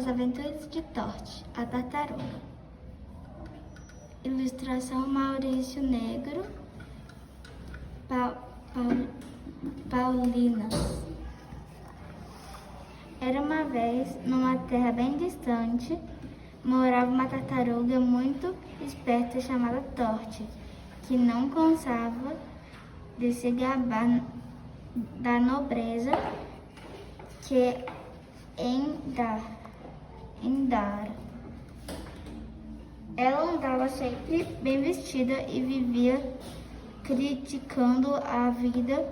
As Aventuras de Torte, a Tartaruga. Ilustração Maurício Negro, Paulinas. Era uma vez, numa terra bem distante, morava uma tartaruga muito esperta chamada Torte, que não cansava de se gabar da nobreza que herdara. Ela andava sempre bem vestida e vivia criticando a vida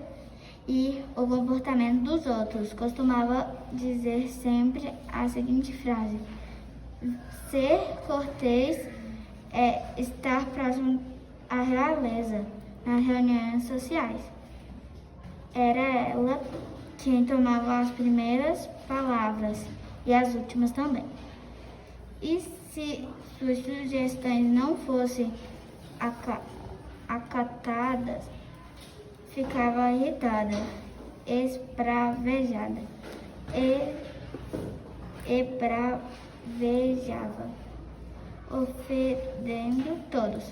e o comportamento dos outros. Costumava dizer sempre a seguinte frase: ser cortês é estar próximo à realeza nas reuniões sociais. Era ela quem tomava as primeiras palavras e as últimas também. E se suas sugestões não fossem acatadas, ficava irritada, esbravejada e bravejava, ofendendo todos.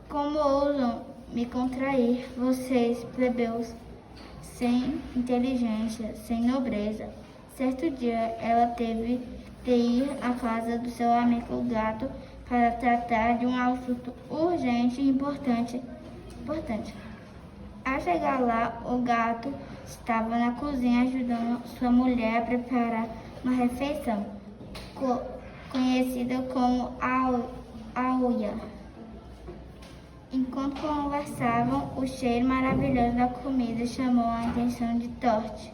Como ousam me contrair, vocês, plebeus, sem inteligência, sem nobreza? Certo dia, ela teve de ir à casa do seu amigo o gato para tratar de um assunto urgente e importante. Ao chegar lá, o gato estava na cozinha ajudando sua mulher a preparar uma refeição, conhecida como auia. Enquanto conversavam, o cheiro maravilhoso da comida chamou a atenção de Torte.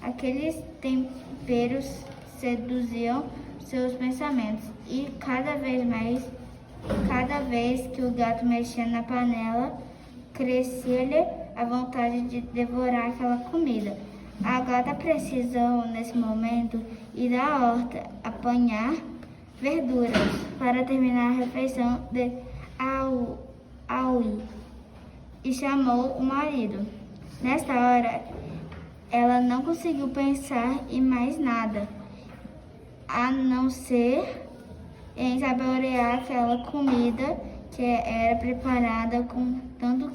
Aqueles temperos seduziam seus pensamentos e cada vez que o gato mexia na panela, crescia-lhe a vontade de devorar aquela comida. A gata precisou, nesse momento, ir à horta apanhar verduras para terminar a refeição de Aui e chamou o marido. Nesta hora, ela não conseguiu pensar em mais nada, a não ser em saborear aquela comida que era preparada com tanto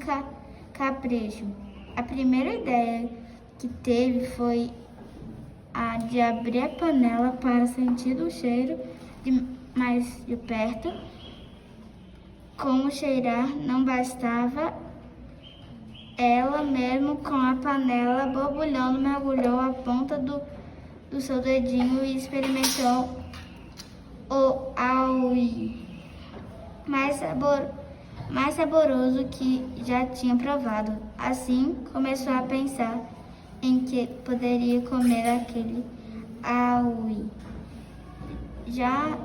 capricho. A primeira ideia que teve foi a de abrir a panela para sentir o cheiro mais de perto. Como cheirar não bastava, ela mesmo com a panela borbulhando mergulhou a ponta do seu dedinho e experimentou o aui mais saboroso que já tinha provado. Assim começou a pensar em que poderia comer aquele aui, já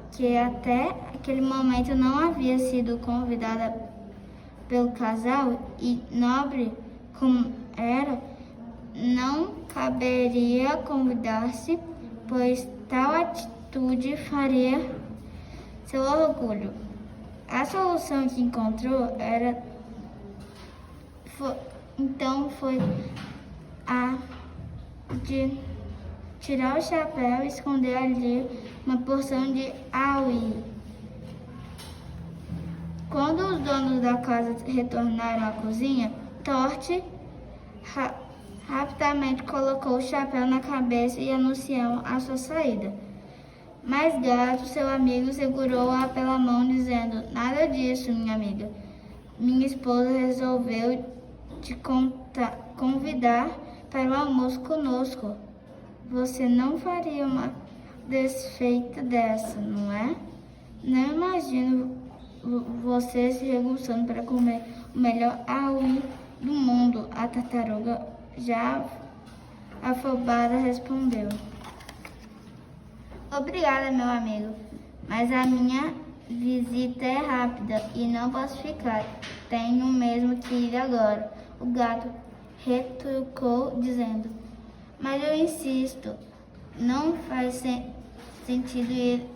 que até aquele momento não havia sido convidada pelo casal e nobre como era, não caberia convidar-se, pois tal atitude faria seu orgulho. A solução que encontrou foi a de tirar o chapéu e esconder ali uma porção de aui. Quando os donos da casa retornaram à cozinha, Torte rapidamente colocou o chapéu na cabeça e anunciou a sua saída. Mas Gato, seu amigo, segurou-a pela mão, dizendo: nada disso, minha amiga. Minha esposa resolveu te convidar para o almoço conosco. Você não faria uma desfeita dessa, não é? Não imagino você se reguçando para comer o melhor aui do mundo. A tartaruga, já afobada, respondeu: obrigada, meu amigo, mas a minha visita é rápida e não posso ficar. Tenho mesmo que ir agora. O gato retrucou, dizendo: mas eu insisto, não faz sentido ir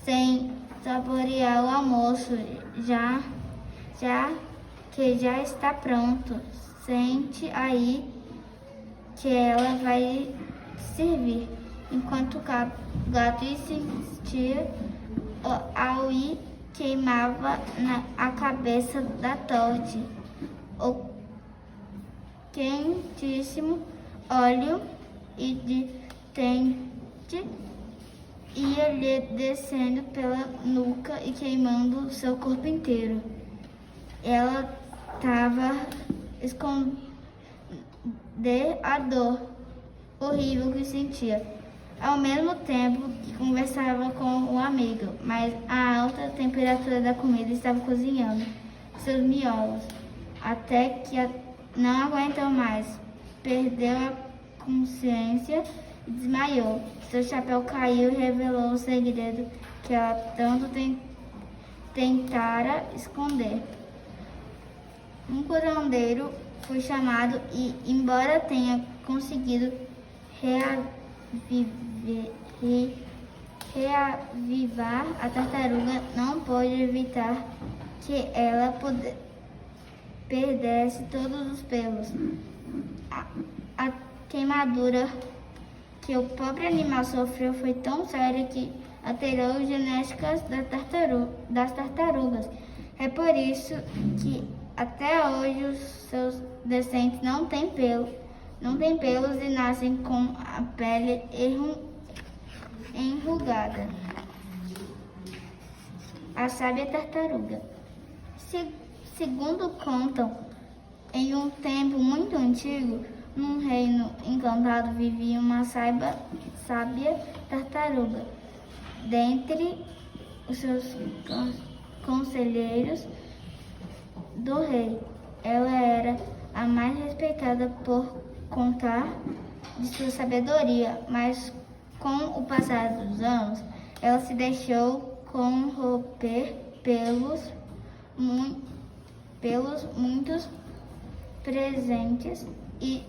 sem saborear o almoço, já que já está pronto. Sente aí que ela vai servir, enquanto o gato insistia ao ir queimava a cabeça da torte. O quentíssimo óleo iridescente ia lhe descendo pela nuca e queimando seu corpo inteiro. Ela estava escondendo a dor horrível que sentia, ao mesmo tempo que conversava com o amigo, mas a alta temperatura da comida estava cozinhando seus miolos, até que não aguentou mais, perdeu a consciência e desmaiou. Seu chapéu caiu e revelou o segredo que ela tanto tentara esconder. Um curandeiro foi chamado e, embora tenha conseguido reavivar a tartaruga, não pôde evitar que ela perdesse todos os pelos. A queimadura que o pobre animal sofreu foi tão séria que alterou as genéticas das tartarugas. É por isso que até hoje os seus descendentes não têm pelos e nascem com a pele enrugada. A sábia tartaruga. Segundo contam, em um tempo muito antigo, num reino encantado vivia uma sábia tartaruga. Dentre os seus conselheiros do rei, ela era a mais respeitada por contar de sua sabedoria, mas com o passar dos anos, ela se deixou corromper pelos muitos presentes e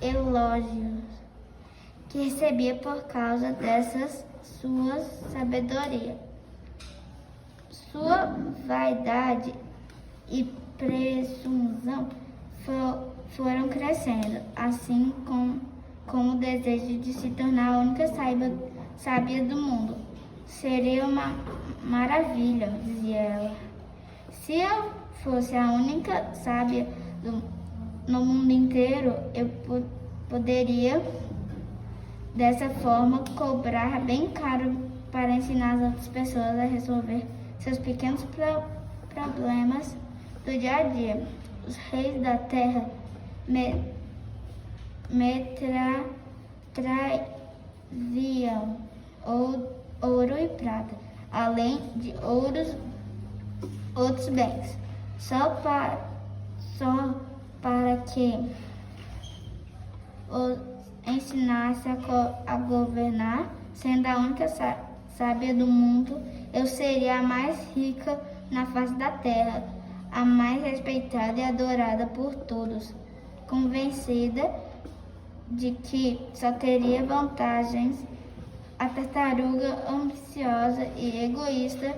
elogios que recebia por causa dessas sua sabedoria. Sua vaidade e presunção foram crescendo, assim como o desejo de se tornar a única sábia do mundo. Seria uma maravilha, dizia ela, se eu fosse a única sábia no mundo inteiro. Eu poderia, dessa forma, cobrar bem caro para ensinar as outras pessoas a resolver seus pequenos problemas do dia a dia. Os reis da terra me traziam ouro e prata, além de outros bens, só para que os ensinasse a governar. Sendo a única sábia do mundo, eu seria a mais rica na face da terra, a mais respeitada e adorada por todos. Convencida de que só teria vantagens, a tartaruga, ambiciosa e egoísta,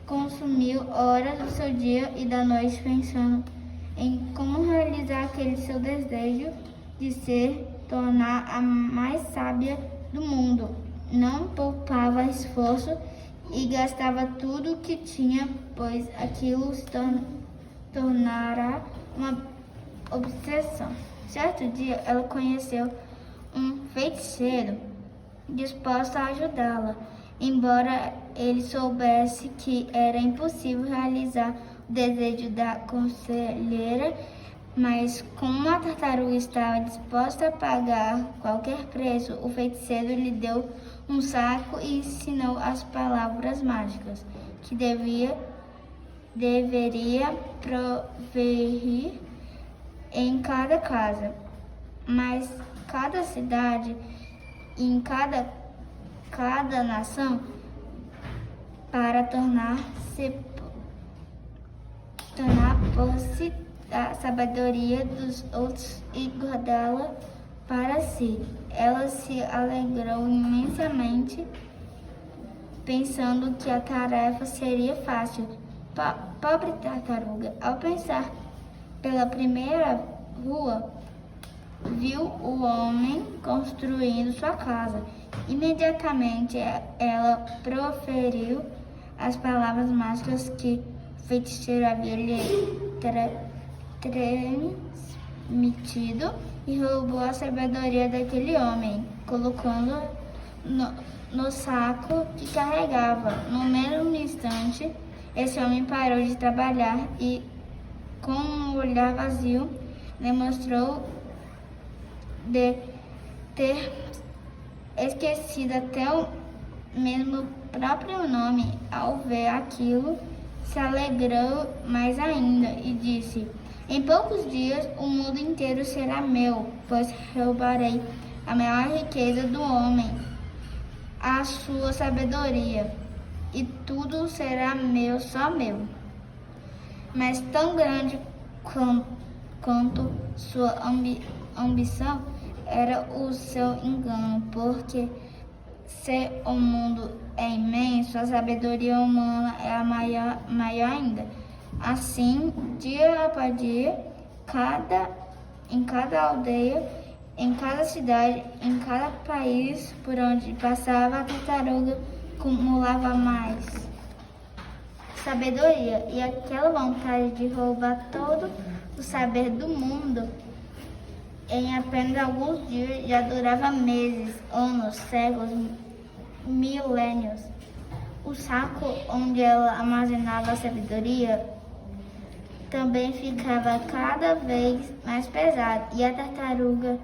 consumiu horas do seu dia e da noite pensando em como realizar aquele seu desejo de tornar a mais sábia do mundo. Não poupava esforço e gastava tudo o que tinha, pois aquilo se tornara uma obsessão. Certo dia, ela conheceu um feiticeiro disposto a ajudá-la, embora ele soubesse que era impossível realizar o desejo da conselheira, mas como a tartaruga estava disposta a pagar qualquer preço, o feiticeiro lhe deu um saco e ensinou as palavras mágicas que deveria proferir em cada casa, mas cada cidade e em cada nação, para posse da sabedoria dos outros e guardá-la para si. Ela se alegrou imensamente, pensando que a tarefa seria fácil. Pobre tartaruga, ao passar pela primeira rua, viu o homem construindo sua casa. Imediatamente ela proferiu as palavras mágicas que o feiticeiro havia lhe transmitido e roubou a sabedoria daquele homem, colocando no saco que carregava. No mesmo instante, esse homem parou de trabalhar e, com um olhar vazio, demonstrou de ter esquecido até o mesmo próprio nome. Ao ver aquilo, se alegrou mais ainda e disse: em poucos dias o mundo inteiro será meu, pois roubarei a maior riqueza do homem, a sua sabedoria, e tudo será meu, só meu. Mas tão grande quanto sua ambição era o seu engano, porque se o mundo é imenso, a sabedoria humana é a maior ainda. Assim, dia após dia, em cada aldeia, em cada cidade, em cada país por onde passava, a tartaruga acumulava mais sabedoria, e aquela vontade de roubar todo o saber do mundo em apenas alguns dias já durava meses, anos, séculos, milênios. O saco onde ela armazenava a sabedoria também ficava cada vez mais pesado, e a tartaruga,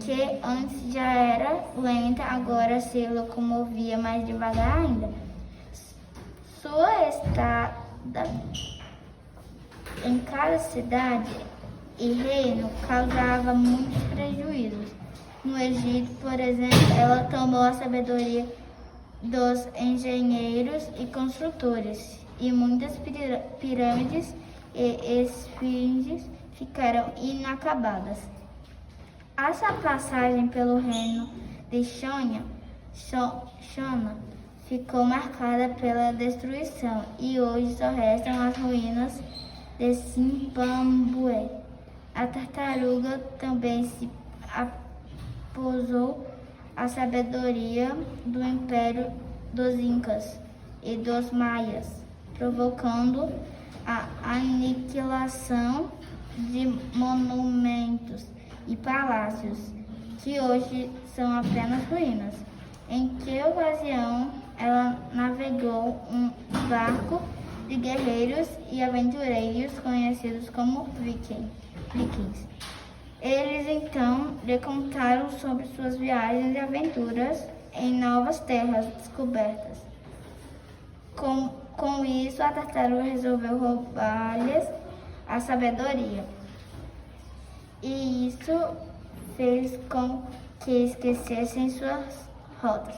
que antes já era lenta, agora se locomovia mais devagar ainda. Sua estada em cada cidade e reino causava muitos prejuízos. No Egito, por exemplo, ela tomou a sabedoria dos engenheiros e construtores, e muitas pirâmides e esfinges ficaram inacabadas. Essa passagem pelo reino de Shona ficou marcada pela destruição, e hoje só restam as ruínas de Zimbábue. A tartaruga também se aposou a sabedoria do Império dos Incas e dos Maias, provocando a aniquilação de monumentos e palácios, que hoje são apenas ruínas. Em que ocasião ela navegou um barco de guerreiros e aventureiros conhecidos como vikings. Eles então lhe contaram sobre suas viagens e aventuras em novas terras descobertas. Com isso, a tartaruga resolveu roubar-lhes a sabedoria. E isso fez com que esquecessem suas rotas.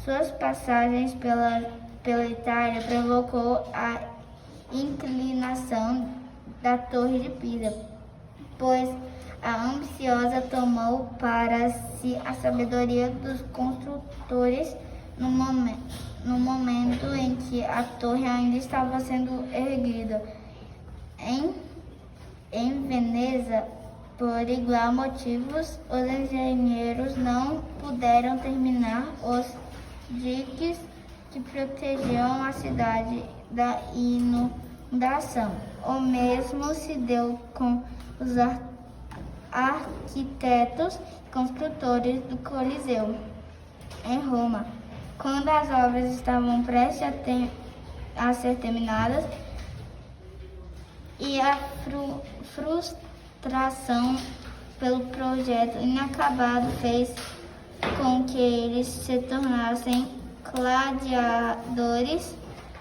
Suas passagens pela Itália provocou a inclinação da Torre de Pisa, pois a ambiciosa tomou para si a sabedoria dos construtores no momento em que a torre ainda estava sendo erguida. Em Veneza, por igual motivos, os engenheiros não puderam terminar os diques que protegiam a cidade da inundação. O mesmo se deu com os arquitetos e construtores do Coliseu, em Roma. Quando as obras estavam prestes a ser terminadas, e a frustração pelo projeto inacabado fez com que eles se tornassem gladiadores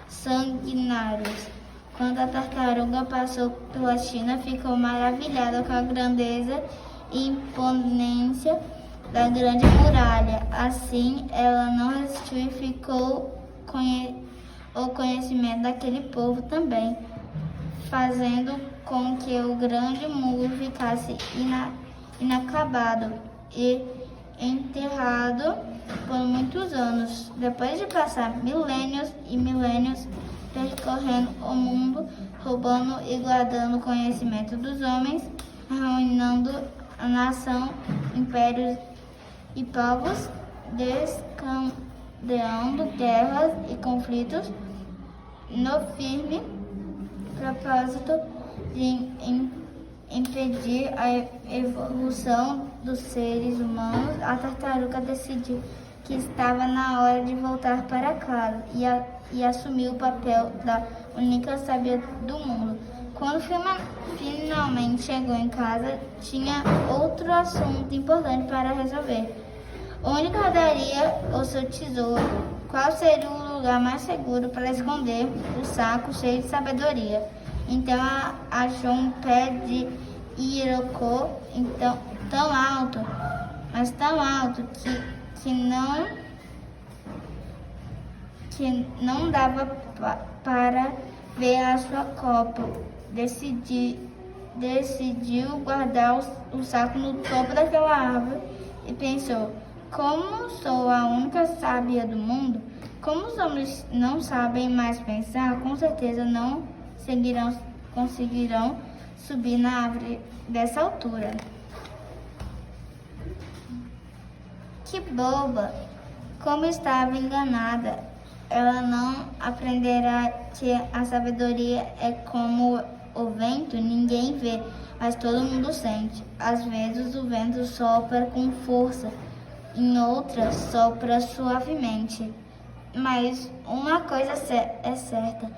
sanguinários. Quando a tartaruga passou pela China, ficou maravilhada com a grandeza e imponência da grande muralha. Assim, ela não resistiu e ficou o conhecimento daquele povo também, fazendo com que o grande muro ficasse inacabado e enterrado por muitos anos. Depois de passar milênios e milênios percorrendo o mundo, roubando e guardando o conhecimento dos homens, arruinando a nação, impérios e povos, desencadeando guerras e conflitos, no firme propósito de impedir a evolução dos seres humanos. A tartaruga decidiu que estava na hora de voltar para casa e assumir o papel da única sábia do mundo. Quando finalmente chegou em casa, tinha outro assunto importante para resolver. Onde guardaria o seu tesouro? Qual seria o lugar mais seguro para esconder o saco cheio de sabedoria? Então achou um pé de irocô tão alto, mas tão alto que não dava para ver a sua copa. Decidiu guardar o saco no topo daquela árvore e pensou: como sou a única sábia do mundo, como os homens não sabem mais pensar, com certeza não conseguirão subir na árvore dessa altura. Que boba! Como estava enganada! Ela não aprenderá que a sabedoria é como o vento, ninguém vê, mas todo mundo sente. Às vezes o vento sopra com força, em outras sopra suavemente. Mas uma coisa é certa,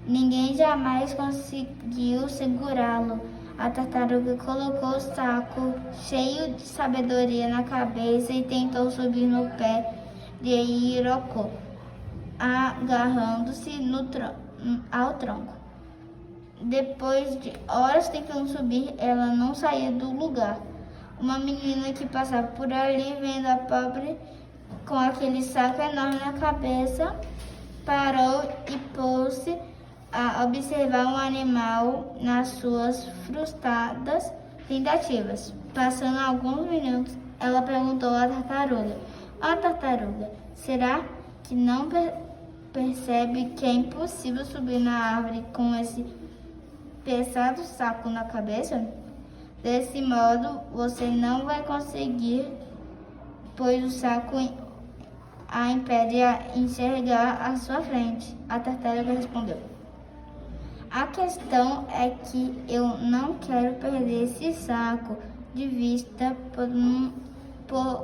ninguém jamais conseguiu segurá-lo. A tartaruga colocou o saco cheio de sabedoria na cabeça e tentou subir no pé de irocô, agarrando-se ao tronco. Depois de horas tentando subir, ela não saía do lugar. Uma menina que passava por ali, vendo a pobre com aquele saco enorme na cabeça, parou e pôs-se a observar o animal nas suas frustradas tentativas. Passando alguns minutos, ela perguntou à tartaruga: tartaruga, será que não percebe que é impossível subir na árvore com esse pesado saco na cabeça? Desse modo, você não vai conseguir, pois o saco a impede de enxergar à sua frente. A tartaruga respondeu: a questão é que eu não quero perder esse saco de vista por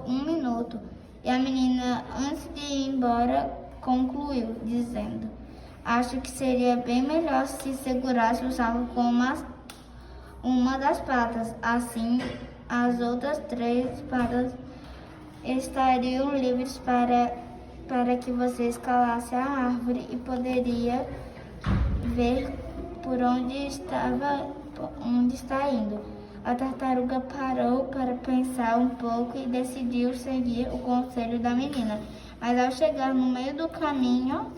um minuto. E a menina, antes de ir embora, concluiu, dizendo: acho que seria bem melhor se segurasse o saco com uma das patas. Assim, as outras 3 patas estariam livres para que você escalasse a árvore e poderia ver por onde está indo. A tartaruga parou para pensar um pouco e decidiu seguir o conselho da menina. Mas ao chegar no meio do caminho,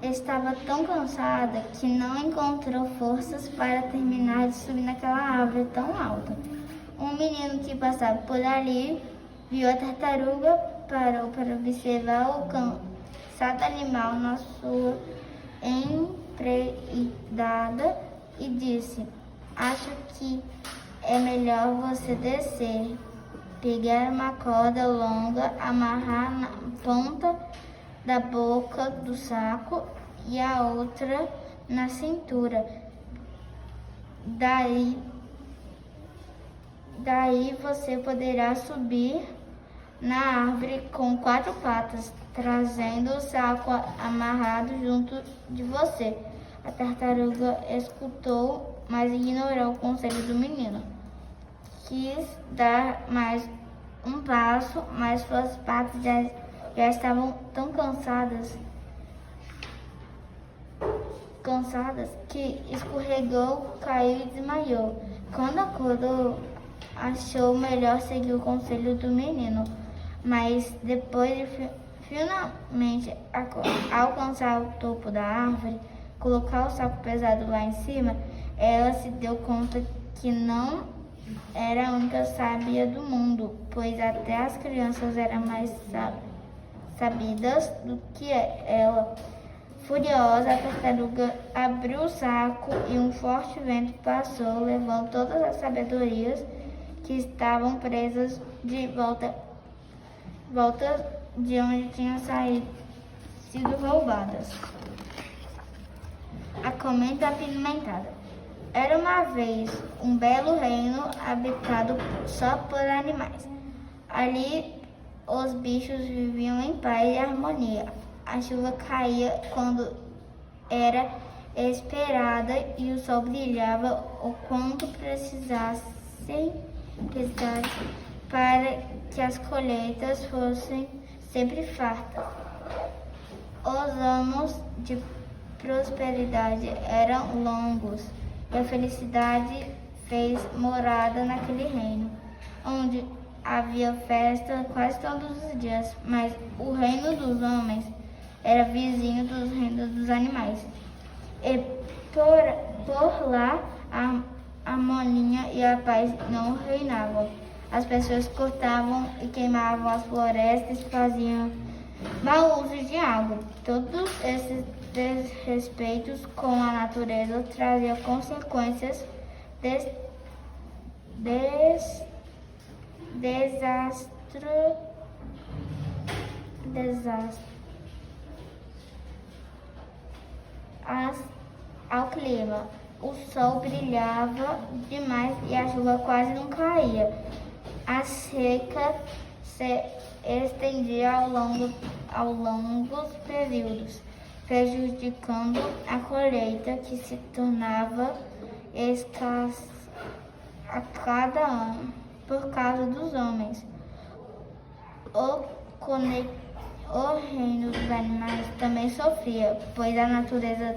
estava tão cansada que não encontrou forças para terminar de subir naquela árvore tão alta. Um menino que passava por ali viu a tartaruga, parou para observar o cansado animal na sua empreitada e disse: acho que é melhor você descer, pegar uma corda longa, amarrar na ponta da boca do saco e a outra na cintura. Daí você poderá subir na árvore com 4 patas, trazendo o saco amarrado junto de você. A tartaruga escutou, mas ignorou o conselho do menino. Quis dar mais um passo, mas suas patas já estavam tão cansadas que escorregou, caiu e desmaiou. Quando acordou, achou melhor seguir o conselho do menino, mas depois de finalmente alcançar o topo da árvore, colocar o saco pesado lá em cima, ela se deu conta que não era a única sábia do mundo, pois até as crianças eram mais sabidas do que ela. Furiosa, a tartaruga abriu o saco e um forte vento passou, levando todas as sabedorias que estavam presas de volta de onde tinham sido roubadas. A cometa apimentada. Era uma vez um belo reino habitado só por animais. Ali os bichos viviam em paz e harmonia. A chuva caía quando era esperada e o sol brilhava o quanto precisasse para que as colheitas fossem sempre fartas. Os anos de prosperidade eram longos e a felicidade fez morada naquele reino, onde havia festa quase todos os dias, mas o reino dos homens era vizinho dos reinos dos animais. E por lá a harmonia e a paz não reinavam. As pessoas cortavam e queimavam as florestas, faziam mau uso de água. Todos esses desrespeitos com a natureza traziam consequências desastre ao clima. O sol brilhava demais e a chuva quase não caía. A seca se estendia ao longos períodos, prejudicando a colheita, que se tornava escassa a cada ano por causa dos homens. O reino dos animais também sofria, pois a natureza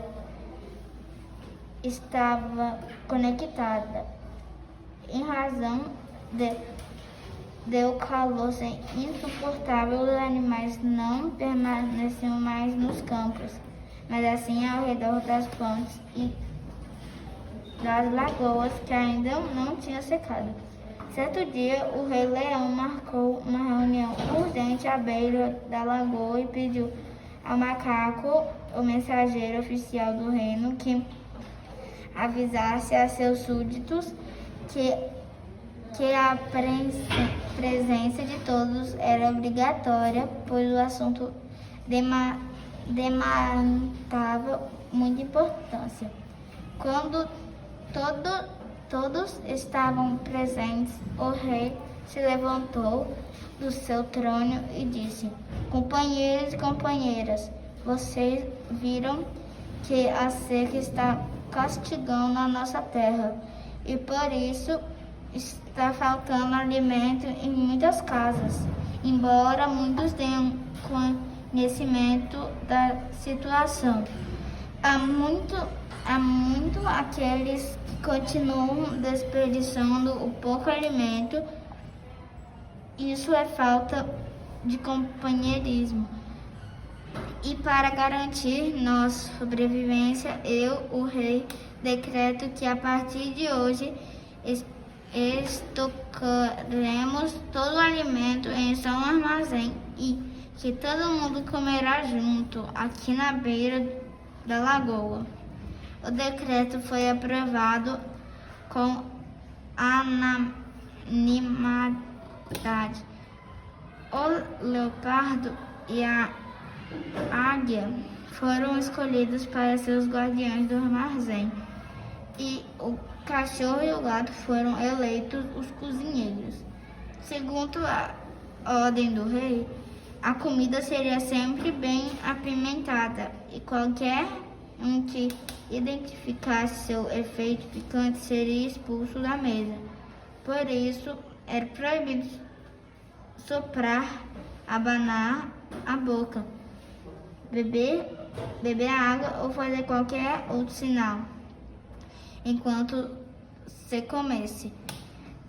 estava conectada. Em razão do calor insuportável, os animais não permaneciam mais nos campos, mas assim ao redor das fontes e das lagoas que ainda não tinham secado. Certo dia, o Rei Leão marcou uma reunião urgente à beira da lagoa e pediu ao macaco, o mensageiro oficial do reino, que avisasse a seus súditos que a presença de todos era obrigatória, pois o assunto demandava muita importância. Quando todos estavam presentes, o rei se levantou do seu trono e disse: companheiros e companheiras, vocês viram que a seca está castigando a nossa terra e por isso está faltando alimento em muitas casas. Embora muitos tenham conhecimento da situação, há muito aqueles que continuam desperdiçando o pouco alimento. Isso é falta de companheirismo. E para garantir nossa sobrevivência, eu, o rei, decreto que a partir de hoje estocaremos todo o alimento em seu armazém e que todo mundo comerá junto, aqui na beira da lagoa. O decreto foi aprovado com unanimidade. O leopardo e a águia foram escolhidos para ser os guardiões do armazém e o cachorro e o gato foram eleitos os cozinheiros. Segundo a ordem do rei, a comida seria sempre bem apimentada e qualquer um que identificasse seu efeito picante seria expulso da mesa. Por isso, era proibido soprar, abanar a boca, beber água ou fazer qualquer outro sinal enquanto se comesse.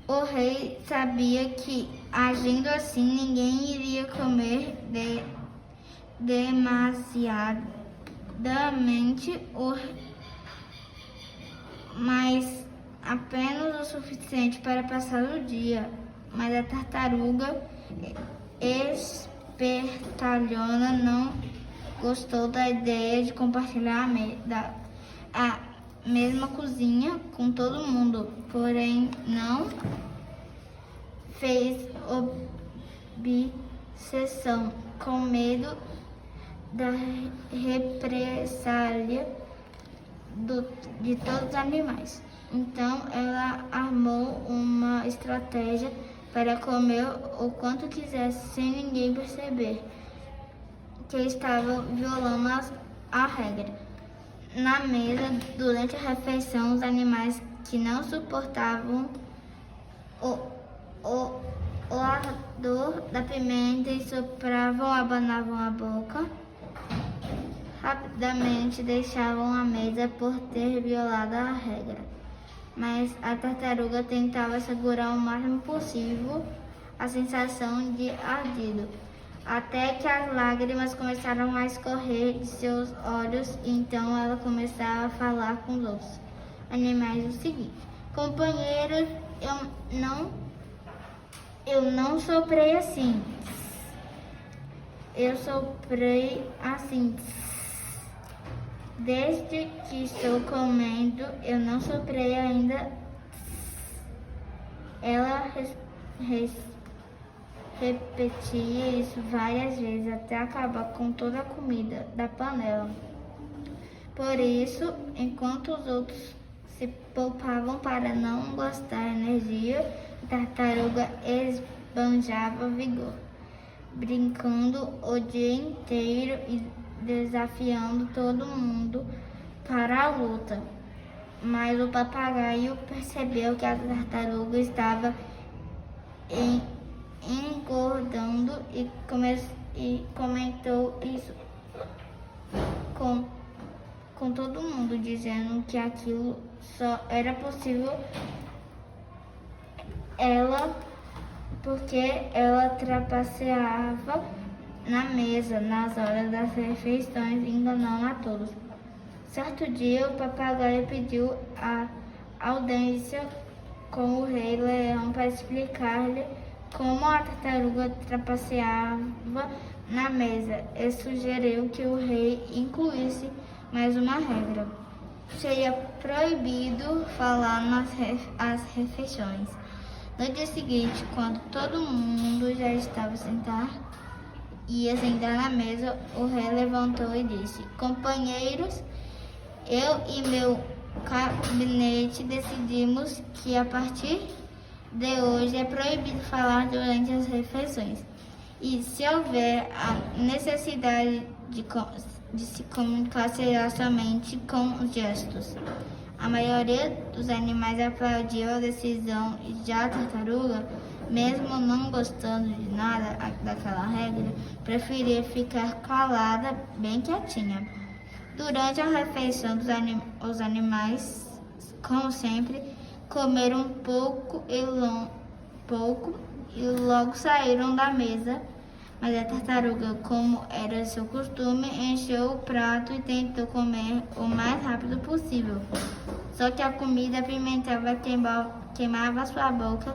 O rei sabia que, agindo assim, ninguém iria comer demasiadamente, mas apenas o suficiente para passar o dia. Mas a tartaruga espertalhona gostou da ideia de compartilhar a mesma cozinha com todo mundo, porém não fez obsessão, com medo da represália de todos os animais. Então ela armou uma estratégia para comer o quanto quisesse sem ninguém perceber que estava violando a regra. Na mesa, durante a refeição, os animais que não suportavam o ardor da pimenta e sopravam, abanavam a boca, rapidamente deixavam a mesa por ter violado a regra. Mas a tartaruga tentava segurar o máximo possível a sensação de ardido, até que as lágrimas começaram a escorrer de seus olhos, e então ela começava a falar com os outros animais o seguinte: companheiros, eu não soprei assim. Eu soprei assim. Desde que estou comendo, eu não soprei ainda. Ela repetia isso várias vezes até acabar com toda a comida da panela. Por isso, enquanto os outros se poupavam para não gastar energia, a tartaruga esbanjava vigor, brincando o dia inteiro e desafiando todo mundo para a luta. Mas o papagaio percebeu que a tartaruga estava engordando e comentou isso com todo mundo, dizendo que aquilo só era possível porque ela trapaceava na mesa, nas horas das refeições, enganando a todos. Certo dia, o papagaio pediu a audiência com o rei leão para explicar-lhe como a tartaruga trapaceava na mesa e sugeriu que o rei incluísse mais uma regra: seria proibido falar nas refeições. No dia seguinte, quando todo mundo já estava sentado, ia sentar na mesa, o rei levantou e disse: companheiros, eu e meu gabinete decidimos que a partir de hoje é proibido falar durante as refeições. E se houver a necessidade de se comunicar, será somente com os gestos. A maioria dos animais aplaudiu a decisão e já a tartaruga, mesmo não gostando de nada daquela regra, preferia ficar calada, bem quietinha. Durante a refeição, os animais, como sempre, comeram pouco e logo saíram da mesa. Mas a tartaruga, como era seu costume, encheu o prato e tentou comer o mais rápido possível. Só que a comida apimentada queimava sua boca,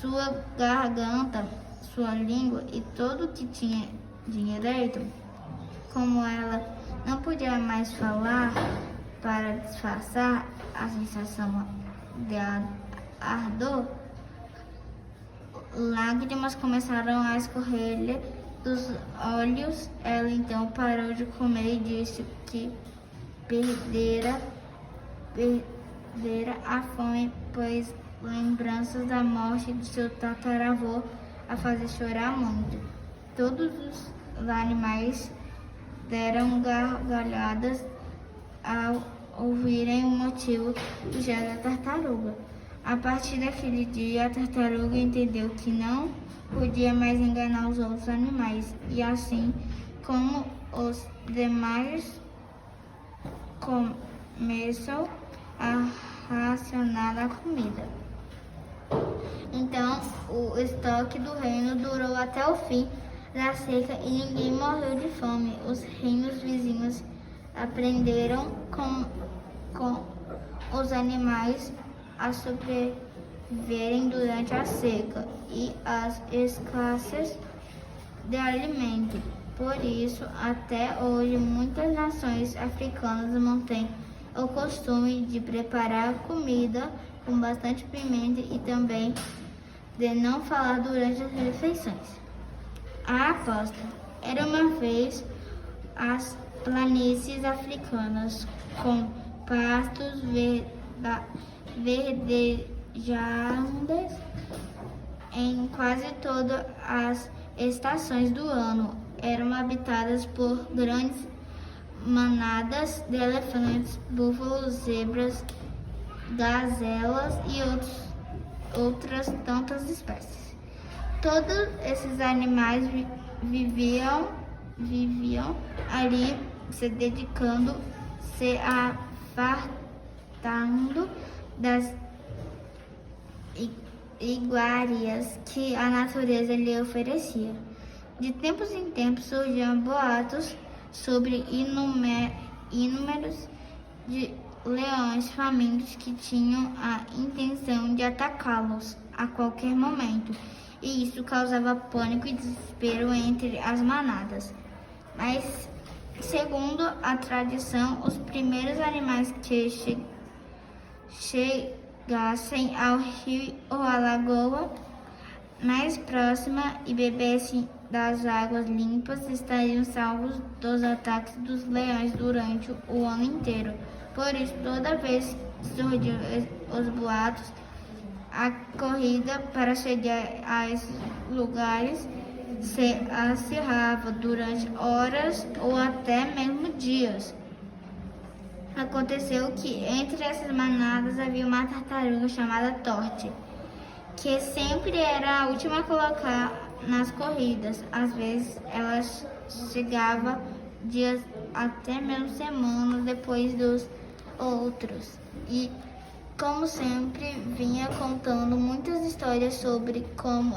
sua garganta, sua língua e tudo que tinha direito. Como ela não podia mais falar para disfarçar a sensação de ardor, lágrimas começaram a escorrer-lhe dos olhos. Ela então parou de comer e disse que perdera a fome, pois lembranças da morte de seu tataravô a fazia chorar muito. Todos os animais deram gargalhadas ao ouvirem o motivo do gesto da tartaruga. A partir daquele dia, a tartaruga entendeu que não podia mais enganar os outros animais, e assim como os demais, começou a racionar a comida. Então, o estoque do reino durou até o fim da seca e ninguém morreu de fome. Os reinos vizinhos aprenderam com os animais a sobreviverem durante a seca e as escassez de alimento. Por isso, até hoje, muitas nações africanas mantêm o costume de preparar comida com bastante pimenta e também de não falar durante as refeições. A aposta. Era uma vez as planícies africanas com pastos verdejantes em quase todas as estações do ano. Eram habitadas por grandes manadas de elefantes, búfalos, zebras, gazelas e outras tantas espécies. Todos esses animais viviam ali se dedicando, se afartando das iguarias que a natureza lhe oferecia. De tempos em tempos surgiam boatos sobre inúmeros de leões famintos que tinham a intenção de atacá-los a qualquer momento, e isso causava pânico e desespero entre as manadas. Mas, segundo a tradição, os primeiros animais que chegassem ao rio ou à lagoa mais próxima e bebessem das águas limpas estariam salvos dos ataques dos leões durante o ano inteiro. Por isso, toda vez que surgiam os boatos, a corrida para chegar a esses lugares se acirrava durante horas ou até mesmo dias. Aconteceu que entre essas manadas havia uma tartaruga chamada Torte, que sempre era a última a colocar nas corridas. Às vezes ela chegava dias, até mesmo semanas depois dos outros. E, como sempre, vinha contando muitas histórias sobre como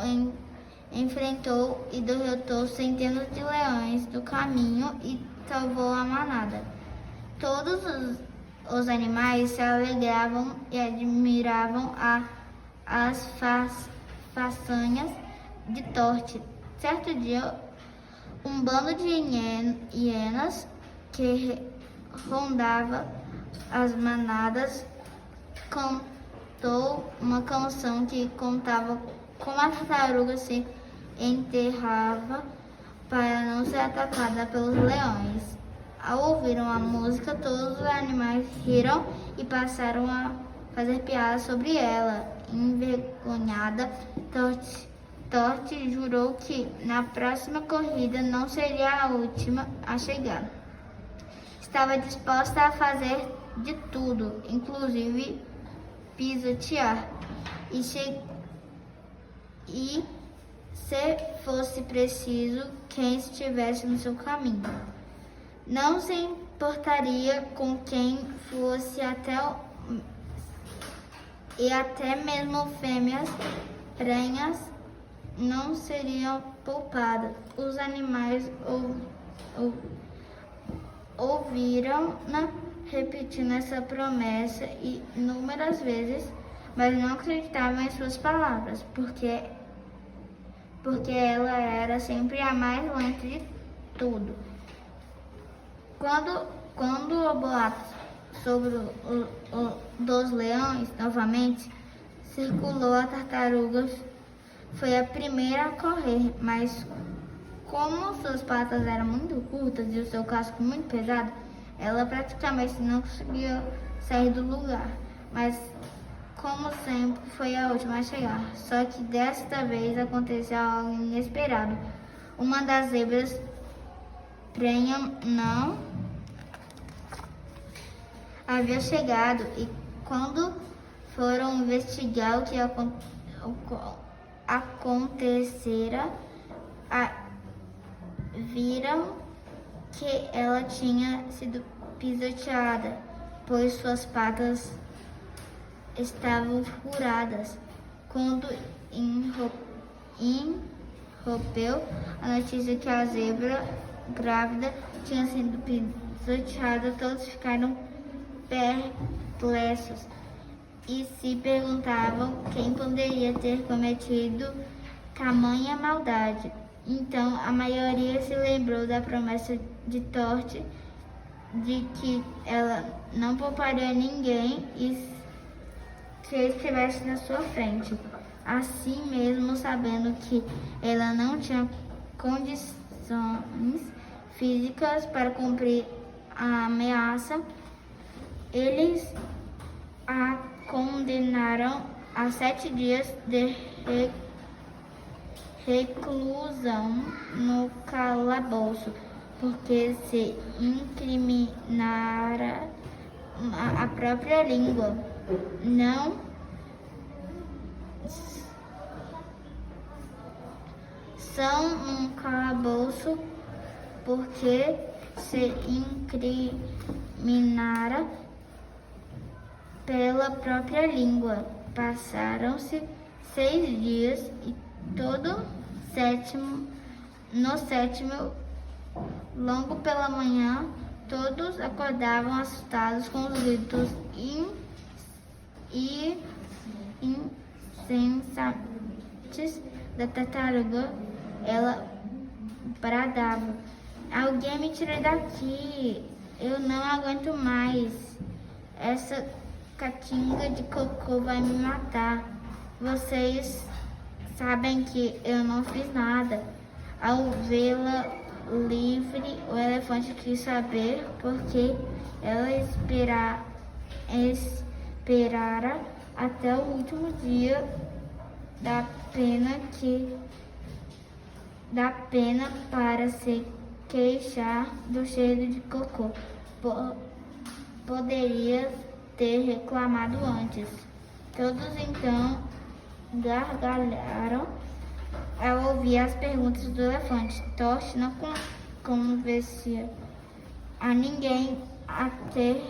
enfrentou e derrotou centenas de leões do caminho e salvou a manada. Todos os animais se alegravam e admiravam as façanhas de Torte. Certo dia, um bando de hienas que rondava as manadas cantou uma canção que contava como a tartaruga se enterrava para não ser atacada pelos leões. Ao ouviram a música, todos os animais riram e passaram a fazer piadas sobre ela. Envergonhada, Torte jurou que na próxima corrida não seria a última a chegar. Estava disposta a fazer de tudo, inclusive pisotear, e se fosse preciso, quem estivesse no seu caminho. Não se importaria com quem fosse e até mesmo fêmeas prenhas não seriam poupadas. Os animais ouviram-na repetindo essa promessa inúmeras vezes, mas não acreditavam em suas palavras, porque ela era sempre a mais lenta de tudo. Quando o boato sobre dos leões novamente circulou, a tartaruga foi a primeira a correr, mas como suas patas eram muito curtas e o seu casco muito pesado, ela praticamente não conseguia sair do lugar. Mas, como sempre, foi a última a chegar. Só que desta vez aconteceu algo inesperado. Uma das zebras prenha não havia chegado, e quando foram investigar o que acontecera, viram que ela tinha sido pisoteada, pois suas patas estavam furadas. Quando irrompeu a notícia que a zebra grávida tinha sido pisoteada, todos ficaram perplexos e se perguntavam quem poderia ter cometido tamanha maldade. Então a maioria se lembrou da promessa de Torte de que ela não pouparia ninguém e que estivesse na sua frente. Assim mesmo, sabendo que ela não tinha condições físicas para cumprir a ameaça, eles a condenaram a 7 dias de reclusão no calabouço, porque se incriminara a própria língua. Não são um calabouço porque se incriminara pela própria língua. Passaram-se 6 dias e no sétimo, logo pela manhã, todos acordavam assustados com os gritos incessantes da tartaruga. Ela bradava: "Alguém me tire daqui! Eu não aguento mais! Essa catinga de cocô vai me matar! Vocês sabem que eu não fiz nada." Ao vê-la livre, o elefante quis saber por que ela esperara até o último dia da pena para se queixar do cheiro de cocô. Poderia ter reclamado antes. Todos então gargalharam ao ouvir as perguntas do elefante. Torte não convencia a ninguém até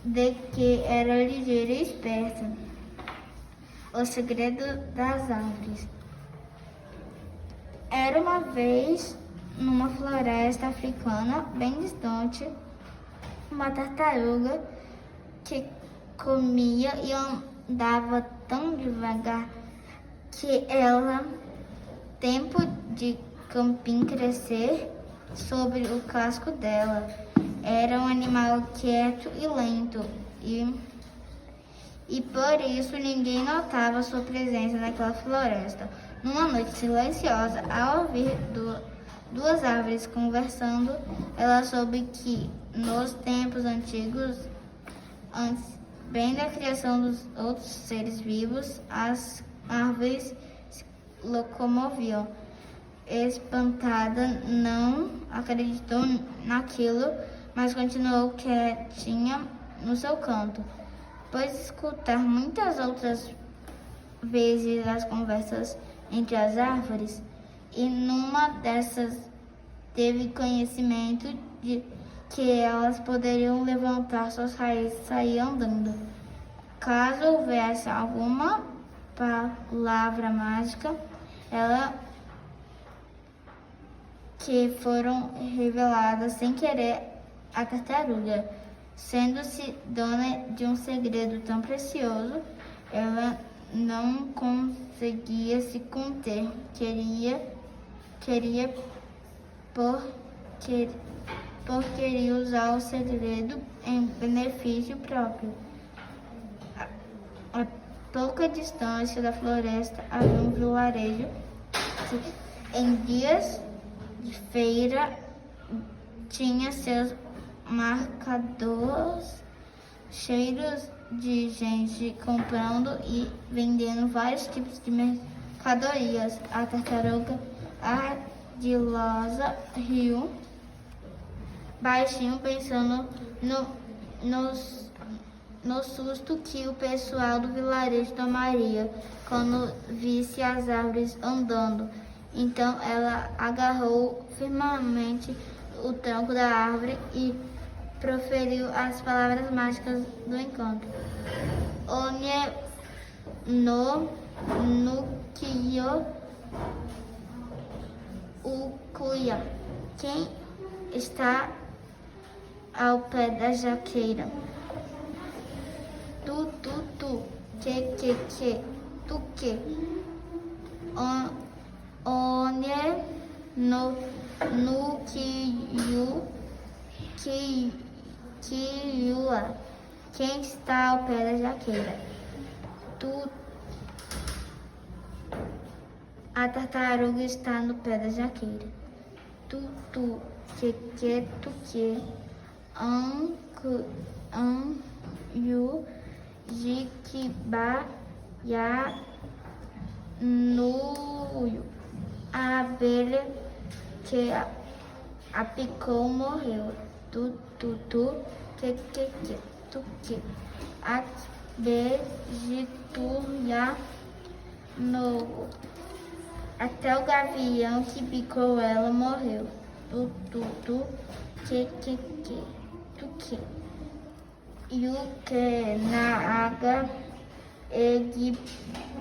de que era ligeira e esperta. O segredo das árvores. Era uma vez, numa floresta africana bem distante, uma tartaruga que comia e andava tão devagar que ela, tempo de capim crescer sobre o casco dela. Era um animal quieto e lento e por isso ninguém notava sua presença naquela floresta. Numa noite silenciosa, ao ouvir duas árvores conversando, ela soube que nos tempos antigos, antes bem da criação dos outros seres vivos, as árvores se locomoviam. Espantada, não acreditou naquilo, mas continuou quietinha no seu canto, pois escutar muitas outras vezes as conversas entre as árvores, e numa dessas teve conhecimento de que elas poderiam levantar suas raízes e sair andando. Caso houvesse alguma palavra mágica, ela que foram reveladas sem querer a tartaruga. Sendo-se dona de um segredo tão precioso, ela não conseguia se conter. Queria usar o segredo em benefício próprio. A pouca distância da floresta havia um vilarejo que, em dias de feira, tinha seus marcadores cheios de gente comprando e vendendo vários tipos de mercadorias. A tartaruga ardilosa riu baixinho, pensando no susto que o pessoal do vilarejo tomaria quando visse as árvores andando. Então ela agarrou firmemente o tronco da árvore e proferiu as palavras mágicas do encanto. Onye no Nukio Ukuya. Quem está ao pé da jaqueira? Tu, que, tu que? One no Kiua. Quem está ao pé da jaqueira? A tartaruga está no pé da jaqueira. Tu, que, tu, que. Yu, jiquiba, ya, nuio. A abelha que a picou morreu. Tu, que, tu, que. A beijituia, no. Até o gavião que picou ela morreu. Tu, que, tu, que. E o que na água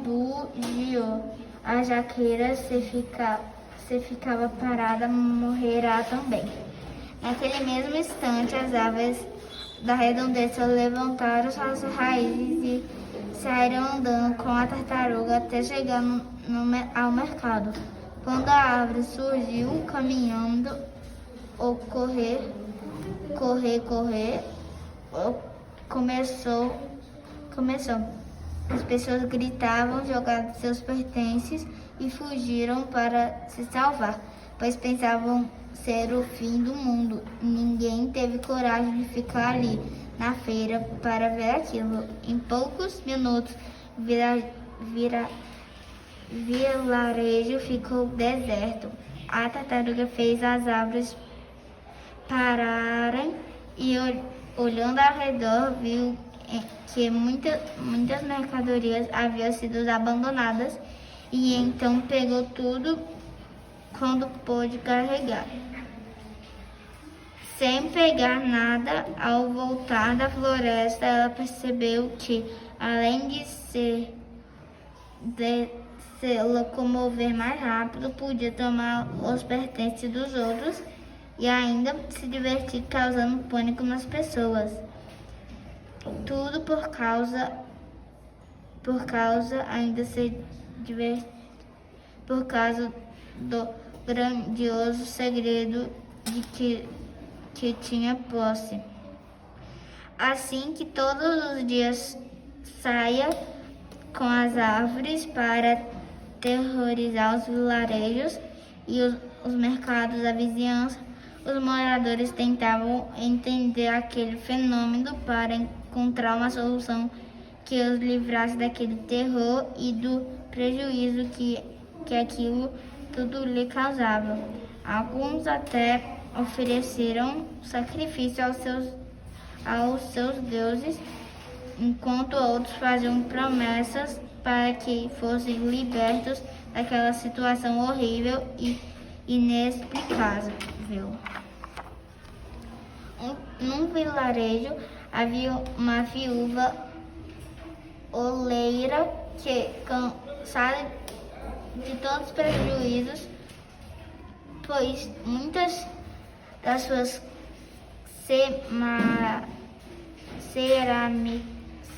bugiou. A jaqueira se ficava parada, morrerá também. Naquele mesmo instante, as aves da redondeza levantaram suas raízes e saíram andando com a tartaruga até chegar ao mercado. Quando a árvore surgiu, caminhando ou correr, começou. As pessoas gritavam, jogaram seus pertences e fugiram para se salvar, pois pensavam ser o fim do mundo. Ninguém teve coragem de ficar ali na feira para ver aquilo. Em poucos minutos, o vilarejo ficou deserto. A tartaruga fez as árvores pararem e, olhando ao redor, viu que muitas mercadorias haviam sido abandonadas e então pegou tudo quando pôde carregar. Sem pegar nada, ao voltar da floresta, ela percebeu que, além de se locomover mais rápido, podia tomar os pertences dos outros e ainda se divertir causando pânico nas pessoas. Tudo por causa do grandioso segredo de que tinha posse. Assim que todos os dias saia com as árvores para terrorizar os vilarejos e os mercados da vizinhança, os moradores tentavam entender aquele fenômeno para encontrar uma solução que os livrasse daquele terror e do prejuízo que aquilo tudo lhe causava. Alguns até ofereceram sacrifício aos seus deuses, enquanto outros faziam promessas para que fossem libertos daquela situação horrível e inexplicável. Num vilarejo havia uma viúva oleira que, cansada de todos os prejuízos, pois muitas das suas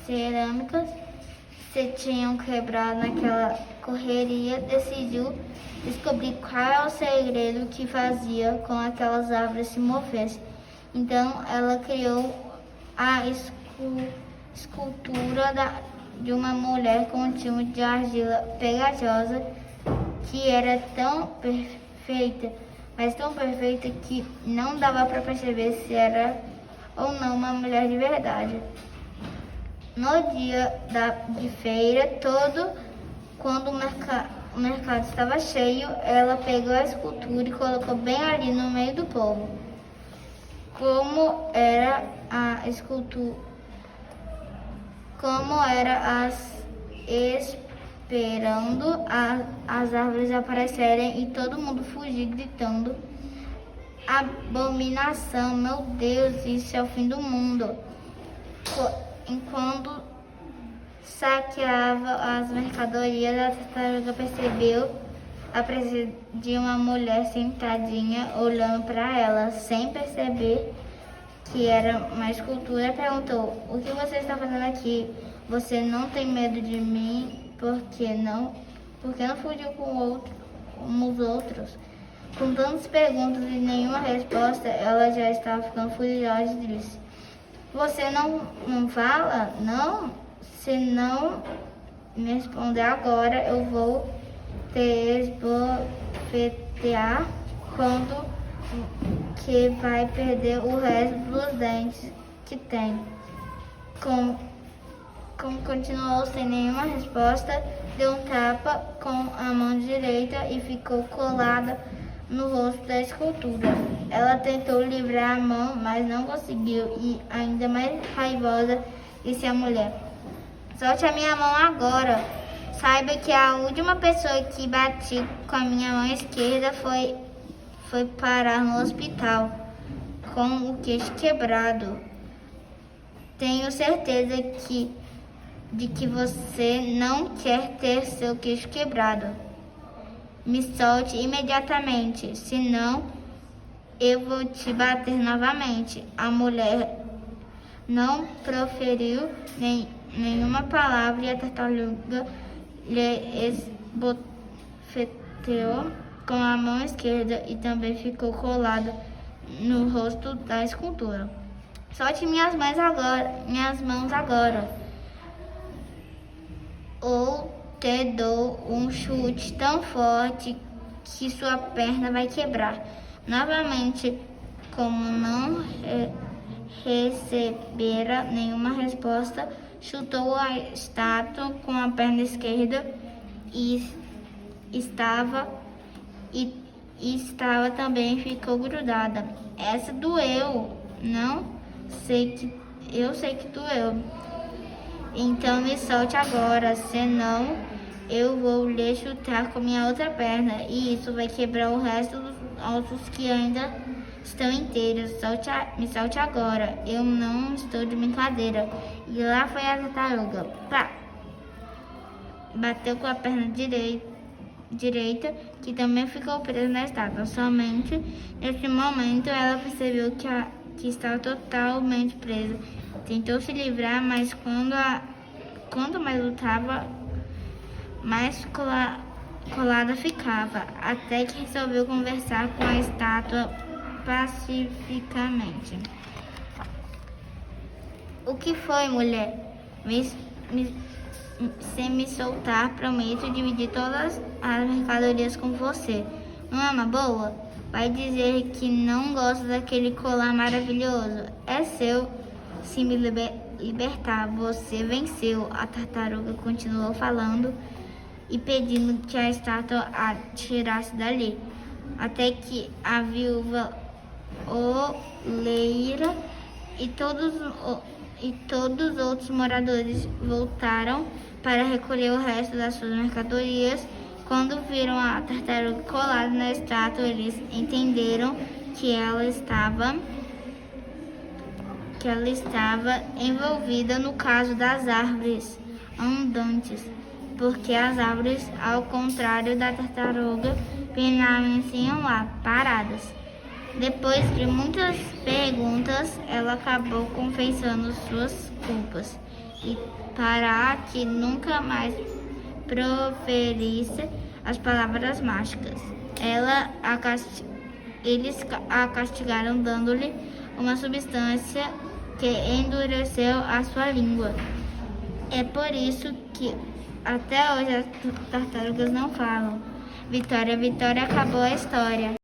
cerâmicas se tinham quebrado naquela correria, decidiu descobrir qual é o segredo que fazia com aquelas árvores se movessem. Então ela criou a escultura de uma mulher com um timo de argila pegajosa que era tão perfeita, mas tão perfeita que não dava para perceber se era ou não uma mulher de verdade. No dia de feira, quando o mercado estava cheio, ela pegou a escultura e colocou bem ali no meio do povo. Como era esperando as árvores aparecerem e todo mundo fugir gritando: abominação, meu Deus, isso é o fim do mundo. Enquanto saqueava as mercadorias, a tartaruga percebeu a presença de uma mulher sentadinha olhando para ela, sem perceber que era uma escultura. Perguntou: o que você está fazendo aqui? Você não tem medo de mim? Por que não fugiu com como os outros. Com tantas perguntas e nenhuma resposta, ela já estava ficando furiosa e disse: Você não fala? Não? Se não me responder agora, eu vou te esbofetear quando que vai perder o resto dos dentes que tem. Como continuou sem nenhuma resposta, deu um tapa com a mão direita e ficou colada no rosto da escultura. Ela tentou livrar a mão, mas não conseguiu, e ainda mais raivosa, disse a mulher: Solte a minha mão agora. Saiba que a última pessoa que bati com a minha mão esquerda foi parar no hospital com o queixo quebrado. Tenho certeza de que você não quer ter seu queixo quebrado. Me solte imediatamente, senão eu vou te bater novamente. A mulher não proferiu nenhuma palavra e a tartaruga lhe esbofeteou com a mão esquerda e também ficou colada no rosto da escultura. Solte minhas mãos agora, ou te dou um chute tão forte que sua perna vai quebrar. Novamente, como não recebera nenhuma resposta, chutou a estátua com a perna esquerda e estava também ficou grudada. Essa doeu, não? Eu sei que doeu. Então me solte agora, senão eu vou lhe chutar com minha outra perna e isso vai quebrar o resto dos ossos que ainda estão inteiros. Me solte agora, eu não estou de brincadeira. E lá foi a tartaruga. Pá! Bateu com a perna direita, que também ficou presa na estátua. Somente nesse momento ela percebeu que estava totalmente presa. Tentou se livrar, mas quando mais lutava, mais colada ficava, até que resolveu conversar com a estátua pacificamente. O que foi, mulher? Se me soltar, prometo dividir todas as mercadorias com você. Não é uma boa? Vai dizer que não gosta daquele colar maravilhoso. É seu. Se me libertar, você venceu. A tartaruga continuou falando e pedindo que a estátua a tirasse dali, até que a viúva oleira e todos os outros moradores voltaram para recolher o resto das suas mercadorias. Quando viram a tartaruga colada na estátua, eles entenderam que ela estava envolvida no caso das árvores andantes, porque as árvores, ao contrário da tartaruga, permaneciam lá, paradas. Depois de muitas perguntas, ela acabou confessando suas culpas e para que nunca mais proferisse as palavras mágicas. Eles a castigaram dando-lhe uma substância que endureceu a sua língua. É por isso que até hoje as tartarugas não falam. Vitória, Vitória, acabou a história.